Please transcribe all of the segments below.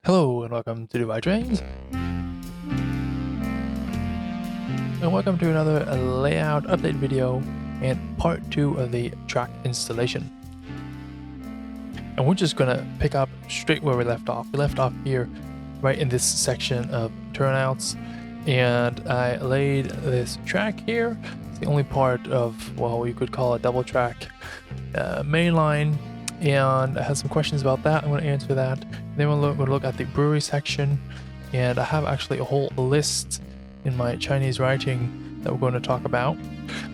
Hello and welcome to Dubai Trains, and welcome to another layout update video and part 2 of the track installation. And we're just gonna pick up straight where we left off. We left off here right in this section of turnouts, and I laid this track here. It's the only part of, well, you could call it double track main line, and I had some questions about that. I'm going to answer that. Then we'll look at the brewery section, and I have actually a whole list in my Chinese writing that we're going to talk about.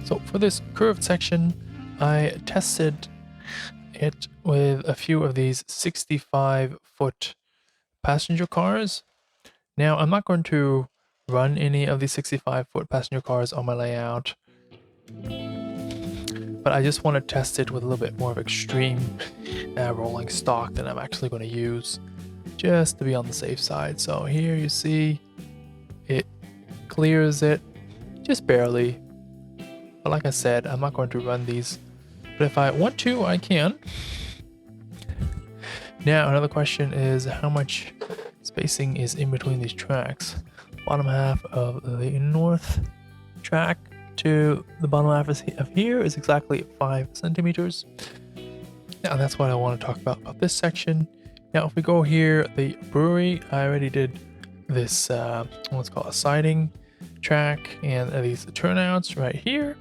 So for this curved section, I tested it with a few of these 65-foot passenger cars. Now, I'm not going to run any of these 65-foot passenger cars on my layout, but I just want to test it with a little bit more of extreme rolling stock than I'm actually going to use, just to be on the safe side. So here you see it clears it just barely, but like I said, I'm not going to run these, but if I want to, I can. Now another question is, how much spacing is in between these tracks? Bottom half of the north track to the bottom half of here is exactly 5 centimeters. Now that's what I want to talk about this section. Now if we go here, the brewery, I already did this what's called a siding track and these turnouts right here,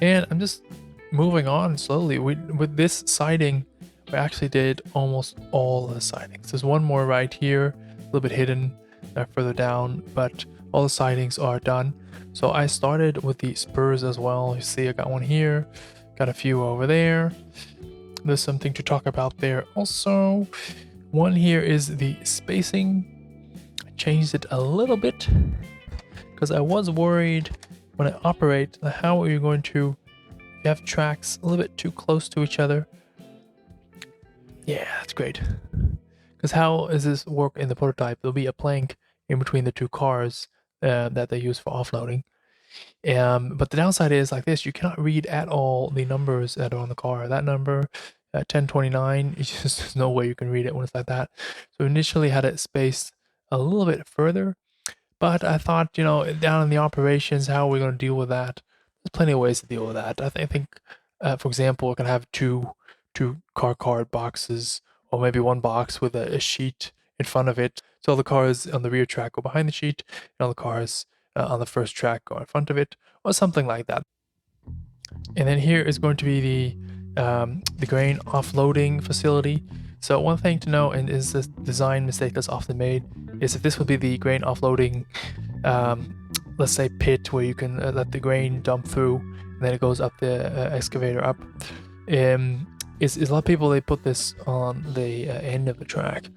and I'm just moving on slowly. With this siding, we actually did almost all the sidings. There's one more right here, a little bit hidden further down, but all the sidings are done. So I started with the spurs as well. You see I got one here, got a few over there. There's something to talk about there also. One here is the spacing. I changed it a little bit because I was worried when I operate, how are you going to have tracks a little bit too close to each other. Yeah, that's great. Because how does this work in the prototype? There'll be a plank in between the two cars that they use for offloading. But the downside is like this: you cannot read at all the numbers that are on the car. That number, 1029, it's just there's no way you can read it when it's like that. So initially had it spaced a little bit further, but I thought, down in the operations, how are we going to deal with that? There's plenty of ways to deal with that. I think, for example, we can have two car card boxes, or maybe one box with a sheet in front of it. So the cars on the rear track go behind the sheet, and all the cars on the first track go in front of it, or something like that. And then here is going to be the grain offloading facility. So one thing to know, and is this design mistake that's often made, is if this would be the grain offloading, let's say pit where you can let the grain dump through, and then it goes up the excavator up. Is a lot of people, they put this on the end of the track,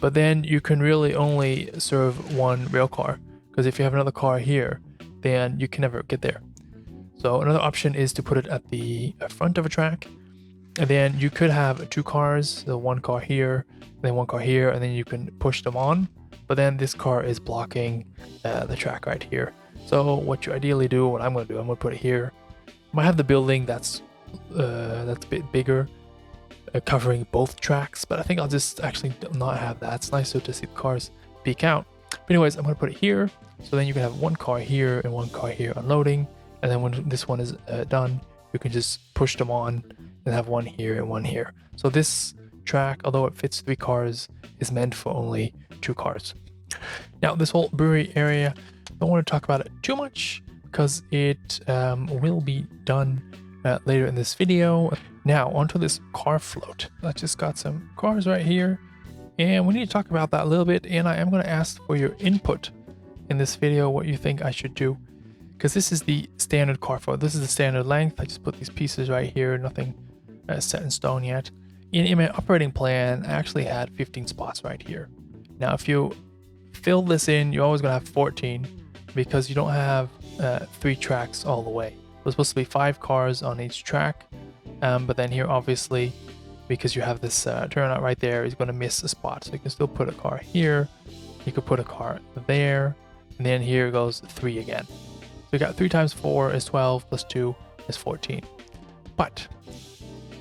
but then you can really only serve one rail car, because if you have another car here, then you can never get there. So another option is to put it at the front of a track, and then you could have two cars, so one car here, then one car here, and then you can push them on, but then this car is blocking the track right here. So what you ideally do, what I'm going to do, I'm going to put it here. I might have the building that's a bit bigger, covering both tracks, but I think I'll just actually not have that. It's nicer to see the cars peek out. But anyways, I'm going to put it here, so then you can have one car here and one car here unloading, and then when this one is done, you can just push them on and have one here and one here. So this track, although it fits 3 cars, is meant for only 2 cars. Now this whole brewery area, I don't want to talk about it too much because it will be done later in this video. Now onto this car float. I just got some cars right here, and we need to talk about that a little bit, and I am going to ask for your input in this video, what you think I should do, because this is the standard car float. This is the standard length. I just put these pieces right here, nothing set in stone yet. In my operating plan, I actually had 15 spots right here. Now if you fill this in, you're always going to have 14 because you don't have 3 tracks all the way. There's supposed to be 5 cars on each track, but then here obviously, because you have this turnout right there, is going to miss a spot. So you can still put a car here, you could put a car there, and then here goes 3 again. So you got 3 times 4 is 12 plus 2 is 14. But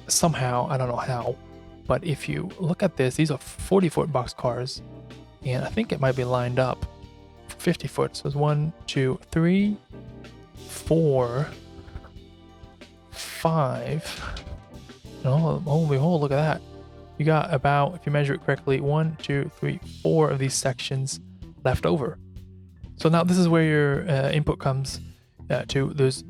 somehow, I don't know how, but if you look at this, these are 40-foot box cars, and I think it might be lined up for 50 foot. So it's 1, 2, 3, 4, 5. Oh, behold, look at that. You got about, if you measure it correctly, 1, 2, 3, 4 of these sections left over. So now this is where your input comes to. There's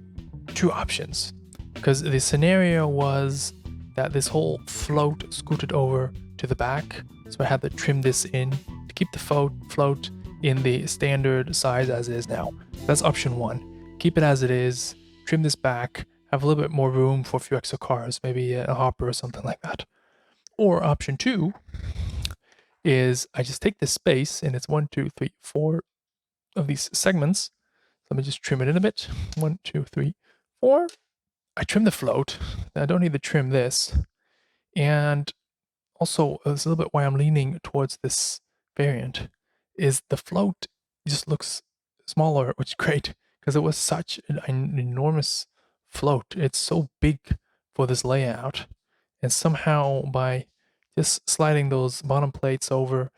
two options, because the scenario was that this whole float scooted over to the back. So I had to trim this in to keep the float in the standard size as it is now. That's option 1. Keep it as it is, trim this back, have a little bit more room for a few extra cars, maybe a hopper or something like that. Or option 2 is I just take this space, and it's 1, 2, 3, 4 of these segments. Let me just trim it in a bit. 1, 2, 3, 4. I trim the float. I don't need to trim this. And also, it's a little bit why I'm leaning towards this variant, is the float just looks smaller, which is great, because it was such an enormous float. It's so big for this layout. And somehow by just sliding those bottom plates over,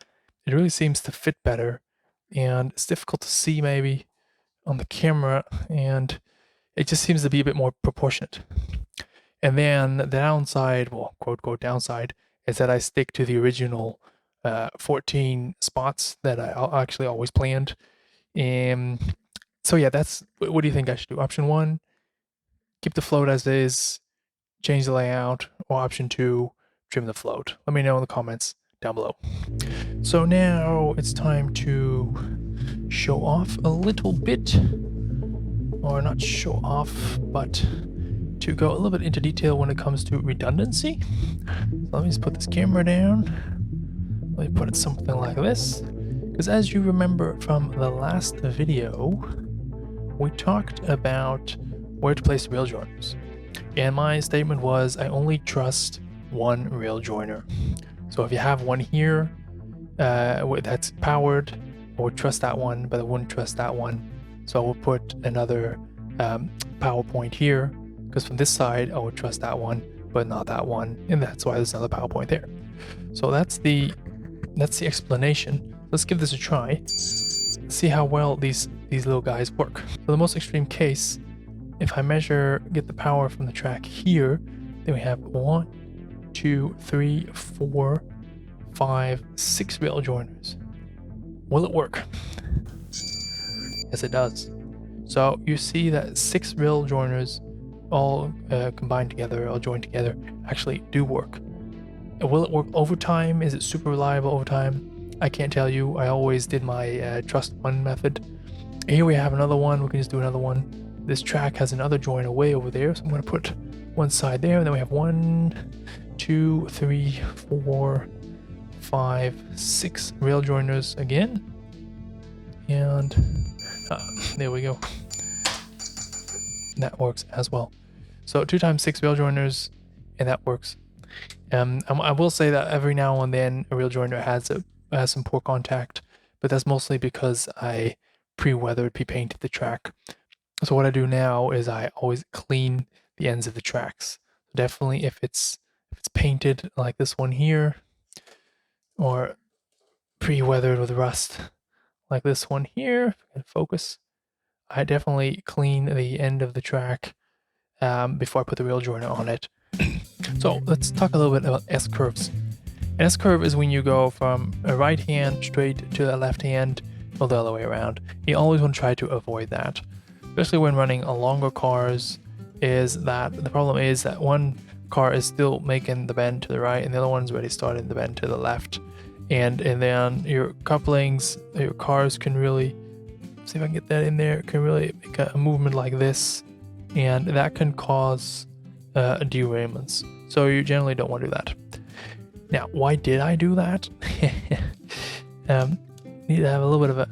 it really seems to fit better. And it's difficult to see maybe on the camera, and it just seems to be a bit more proportionate. And then the downside, well, quote, quote, downside, is that I stick to the original 14 spots that I actually always planned. So yeah, that's, what do you think I should do? Option 1, keep the float as is, change the layout, or option 2, trim the float? Let me know in the comments down below. So now it's time to show off a little bit, or not show off, but to go a little bit into detail when it comes to redundancy. So let me just put this camera down. Let me put it something like this, because as you remember from the last video, we talked about where to place rail joiners, and my statement was I only trust one rail joiner. So if you have one here that's powered, I would trust that one, but I wouldn't trust that one. So I will put another power point here, because from this side I would trust that one, but not that one, and that's why there's another power point there. So that's the explanation. Let's give this a try. See how well these little guys work. For the most extreme case, if I get the power from the track here, then we have 1, 2, 3, 4, 5, 6 rail joiners. Will it work? Yes, it does. So you see that 6 rail joiners all combined together, all joined together, actually do work. Will it work over time? Is it super reliable over time? I can't tell you. I always did my trust one method. Here we have another one. We can just do another one. This track has another joiner way over there, so I'm going to put one side there, and then we have 1, 2, 3, 4, 5, 6 rail joiners again. And there we go. That works as well. So 2 times 6 rail joiners, and that works. I will say that every now and then a rail joiner has some poor contact, but that's mostly because I pre-painted the track. So what I do now is I always clean the ends of the tracks. Definitely if it's painted like this one here, or pre-weathered with rust like this one here, if I can focus, I definitely clean the end of the track before I put the rail joiner on it. So let's talk a little bit about S-curves. An S-curve is when you go from a right hand straight to a left hand, or the other way around. You always want to try to avoid that, especially when running on longer cars. Is that the problem is that one car is still making the bend to the right, and the other one's already starting the bend to the left, and then your couplings, your cars can really, see if I can get that in there, can really make a movement like this, and that can cause derailments. So you generally don't want to do that. Now, why did I do that? Need to have a little bit of a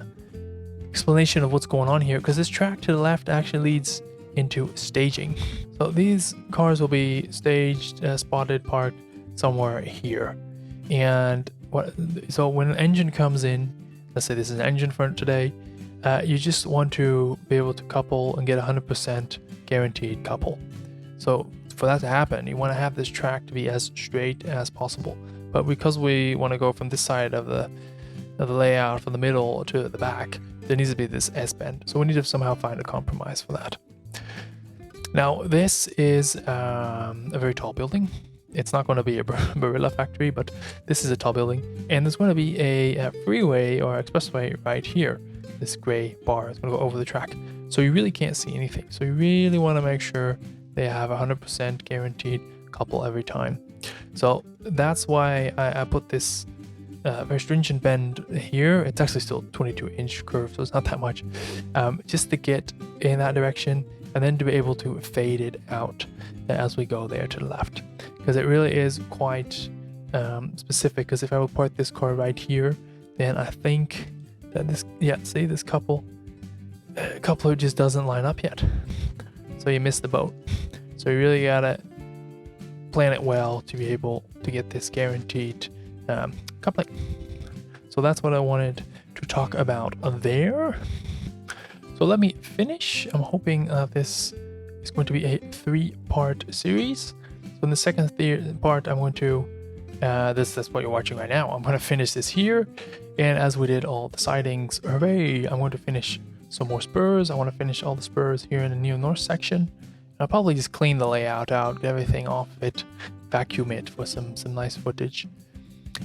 explanation of what's going on here, because this track to the left actually leads into staging. So these cars will be staged, spotted, parked somewhere here. And so when an engine comes in, let's say this is an engine for today, you just want to be able to couple and get 100% guaranteed couple. So for that to happen, you want to have this track to be as straight as possible. But because we want to go from this side of the the layout from the middle to the back, there needs to be this S-bend. So we need to somehow find a compromise for that. Now, this is a very tall building. It's not going to be a Barilla factory, but this is a tall building. And there's going to be a freeway or expressway right here. This gray bar is going to go over the track. So you really can't see anything. So you really want to make sure they have 100% guaranteed couple every time. So that's why I put this very stringent bend here. It's actually still 22-inch curve, so it's not that much. Just to get in that direction and then to be able to fade it out as we go there to the left. Because it really is quite specific, because if I would park this car right here, then I think that this, see this coupler just doesn't line up yet. So you missed the boat. So you really gotta plan it well to be able to get this guaranteed coupling. So that's what I wanted to talk about there. So let me finish. I'm hoping this is going to be a 3-part series. So in the second part, I'm going to, that's what you're watching right now. I'm going to finish this here. And as we did all the sidings, hooray, I'm going to finish some more spurs. I want to finish all the spurs here in the near north section. And I'll probably just clean the layout out, get everything off of it, vacuum it for some nice footage.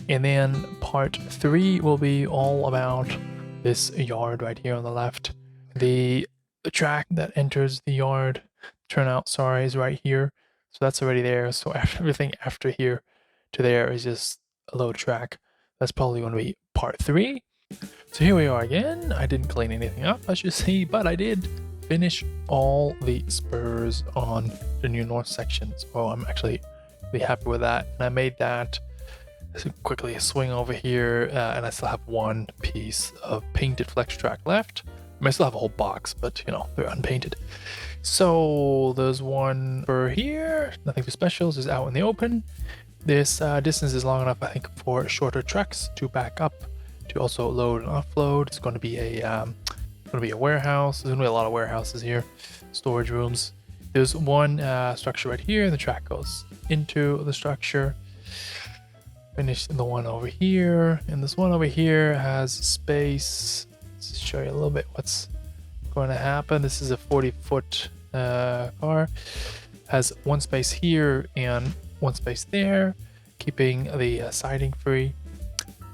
And then part 3 will be all about this yard right here on the left. The track that enters the yard, turnout, sorry, is right here. So that's already there. So everything after here to there is just a load track. That's probably going to be part 3. So here we are again. I didn't clean anything up, as you see, but I did finish all the spurs on the new north section. So I'm actually really happy with that. And I made that quickly swing over here, and I still have one piece of painted flex track left. I still have a whole box, but you know, they're unpainted. So there's one for here, nothing too special, it's just out in the open. This distance is long enough, I think, for shorter trucks to back up, to also load and offload. It's going to be a warehouse. There's going to be a lot of warehouses here, storage rooms. There's one structure right here, and the track goes into the structure. Finish the one over here, and this one over here has space. Let's show you a little bit what's going to happen. This is a 40-foot car. Has one space here and one space there, keeping the siding free.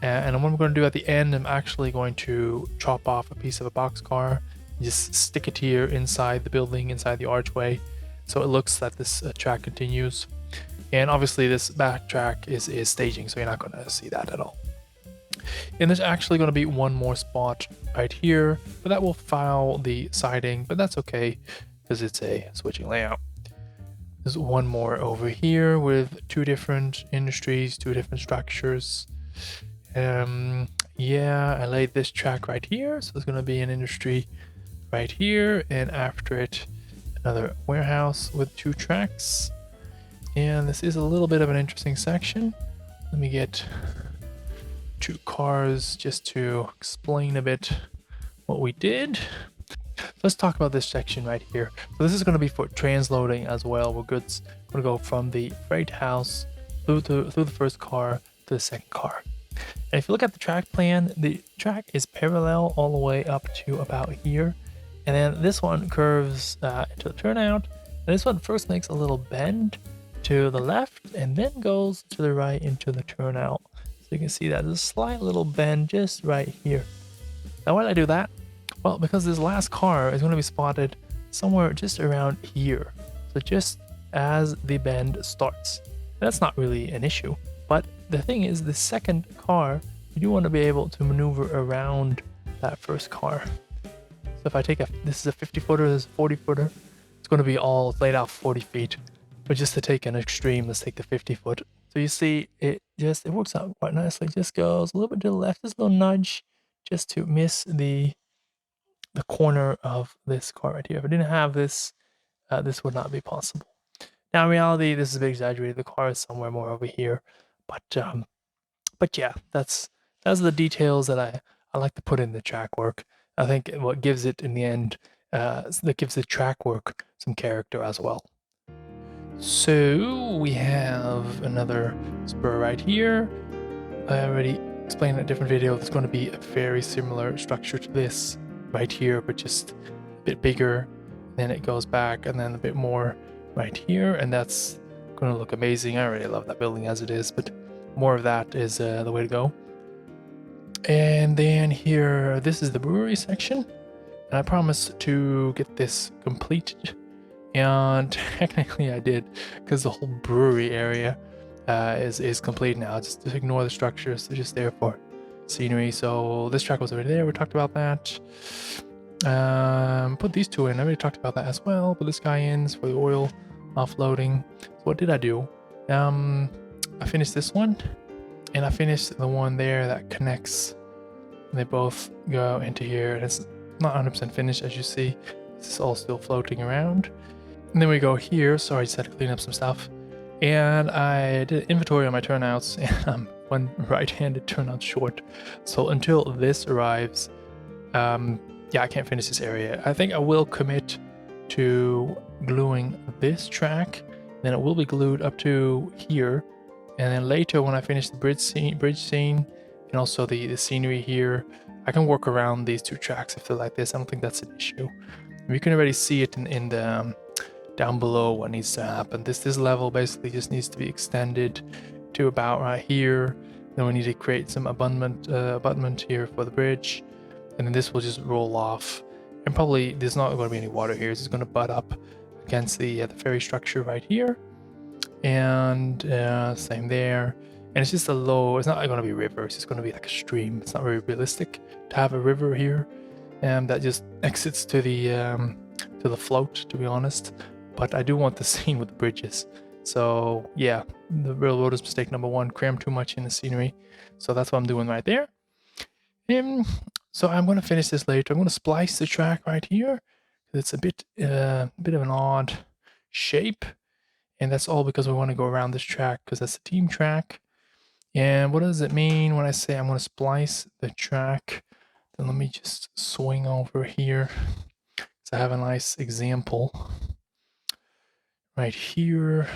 And what I'm going to do at the end, I'm actually going to chop off a piece of a boxcar, just stick it here inside the building, inside the archway, so it looks that this track continues. And obviously this back track is staging, so you're not going to see that at all. And there's actually going to be one more spot right here, but that will foul the siding, but that's okay because it's a switching layout. There's one more over here with 2 different industries, 2 different structures. Yeah, I laid this track right here, so there's going to be an industry right here, and after it another warehouse with 2 tracks. And this is a little bit of an interesting section. Let me get 2 cars just to explain a bit what we did. Let's talk about this section right here. So this is going to be for transloading as well, where goods are going to go from the freight house through the first car to the second car. And if you look at the track plan, the track is parallel all the way up to about here. And then this one curves into the turnout. And this one first makes a little bend to the left and then goes to the right into the turnout. So you can see that there's a slight little bend just right here. Now why did I do that? Well, because this last car is going to be spotted somewhere just around here. So just as the bend starts. That's not really an issue. But the thing is, the second car, you do want to be able to maneuver around that first car. So if I take this is a 50-footer, this is a 40-footer, it's going to be all laid out 40 feet. But just to take an extreme, let's take the 50-foot. So you see, it works out quite nicely. It just goes a little bit to the left, just a little nudge, just to miss the corner of this car right here. If I didn't have this, this would not be possible. Now in reality, this is a bit exaggerated. The car is somewhere more over here. But yeah, that's the details that I like to put in the track work. I think what gives it in the end, that gives the track work some character as well. So we have another spur right here. I already explained in a different video, there's going to be a very similar structure to this right here, but just a bit bigger. Then it goes back and then a bit more right here, and that's going to look amazing. I already love that building as it is, but more of that is the way to go. And then here, this is the brewery section, and I promised to get this completed, and technically I did, because the whole brewery area is complete now. Just ignore the structures, they're just there for scenery. So this track was already there, we talked about that. Put these two in, I already talked about that as well. Put this guy in for the oil offloading. So what did I do? I finished this one, and I finished the one there that connects. They both go into here, and it's not 100% finished, as you see. This is all still floating around. And then we go here. Sorry, I just had to clean up some stuff. And I did inventory on my turnouts, and I'm one right-handed turnout short. So until this arrives, yeah, I can't finish this area. I think I will commit to gluing this track. Then it will be glued up to here. And then later, when I finish the bridge scene, and also the scenery here, I can work around these two tracks if they're like this. I don't think that's an issue. You can already see it in the down below what needs to happen. This level basically just needs to be extended to about right here. Then we need to create some abutment here for the bridge, and then this will just roll off. And probably there's not going to be any water here. It's just going to butt up against the ferry structure right here, and same there. And it's just a low. It's not going to be a river. It's just going to be like a stream. It's not very realistic to have a river here, and that just exits to the float, to be honest. But I do want the scene with the bridges. So yeah, the railroad is mistake number one. Cram too much in the scenery. So that's what I'm doing right there. So I'm going to finish this later. I'm going to splice the track right here. It's a bit of an odd shape, and that's all because we want to go around this track because that's the team track. And what does it mean when I say I'm going to splice the track? Then let me just swing over here. So I have a nice example right here.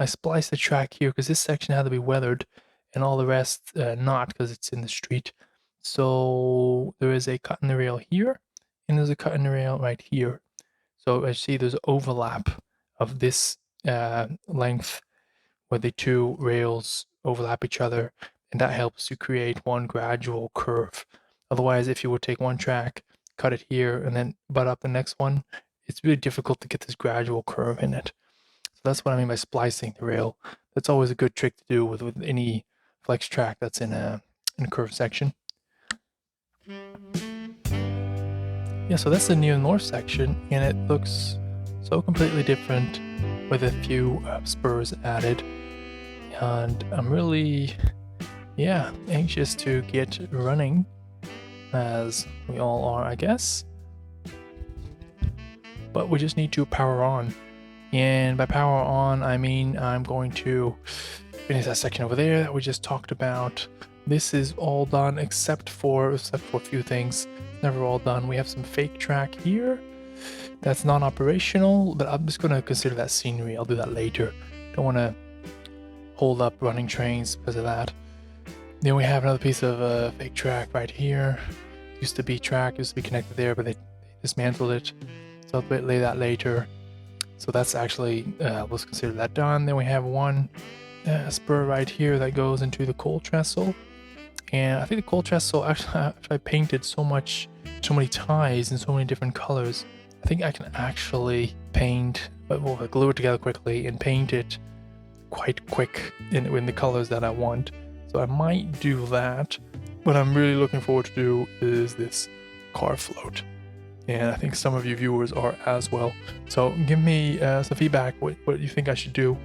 I spliced the track here because this section had to be weathered and all the rest not, because it's in the street. So there is a cut in the rail here, and there's a cut in the rail right here. So as you see, there's overlap of this length where the two rails overlap each other, and that helps to create one gradual curve. Otherwise, if you would take one track, cut it here, and then butt up the next one, it's really difficult to get this gradual curve in it. So that's what I mean by splicing the rail. That's always a good trick to do with any flex track that's in a curved section. Yeah, so that's the near north section, and it looks so completely different with a few spurs added. And I'm really, yeah, anxious to get running, as we all are, I guess. But we just need to power on. And by power on, I mean I'm going to finish that section over there that we just talked about. This is all done except for a few things. It's never all done. We have some fake track here that's non-operational, but I'm just going to consider that scenery. I'll do that later. Don't want to hold up running trains because of that. Then we have another piece of fake track right here. Used to be connected there, but they dismantled it. So I'll lay that later. So that's actually, let's consider that done. Then we have one spur right here that goes into the coal trestle. And I think the coal trestle, actually I painted so many ties in so many different colors. I think I can actually paint, well, glue it together quickly and paint it quite quick in the colors that I want. So I might do that. What I'm really looking forward to do is this car float. And I think some of you viewers are as well. So give me some feedback what you think I should do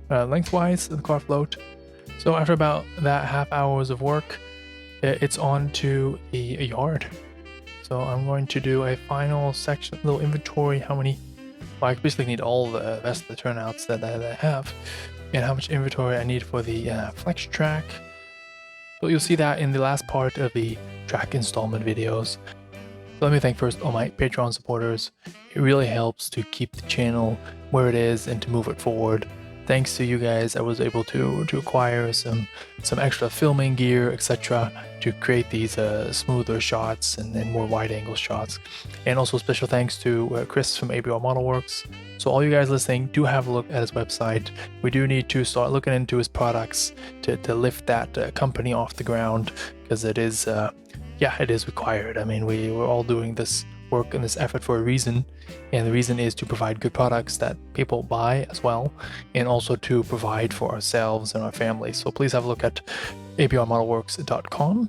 lengthwise the car float. So after about that half hours of work, it's on to a yard. So I'm going to do a final section, little inventory, well, I basically need all the rest of the turnouts that I have, and how much inventory I need for the flex track. So you'll see that in the last part of the track installment videos. So let me thank first all my Patreon supporters. It really helps to keep the channel where it is and to move it forward. thanks to you guys, I was able to acquire some extra filming gear, etc., to create these smoother shots and more wide-angle shots. And also special thanks to Chris from ABR Model Works. So all you guys listening, do have a look at his website. We do need to start looking into his products to lift that company off the ground, because it is, it is required. I mean, we're all doing this work and this effort for a reason, and the reason is to provide good products that people buy as well, and also to provide for ourselves and our families. So please have a look at abrmodelworks.com.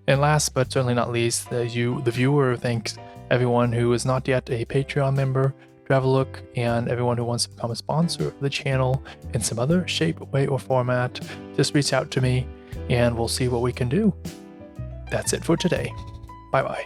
And last but certainly not least, the viewer, thanks everyone who is not yet a Patreon member to have a look, and everyone who wants to become a sponsor of the channel in some other shape, way, or format, just reach out to me and we'll see what we can do. That's it for today. Bye bye.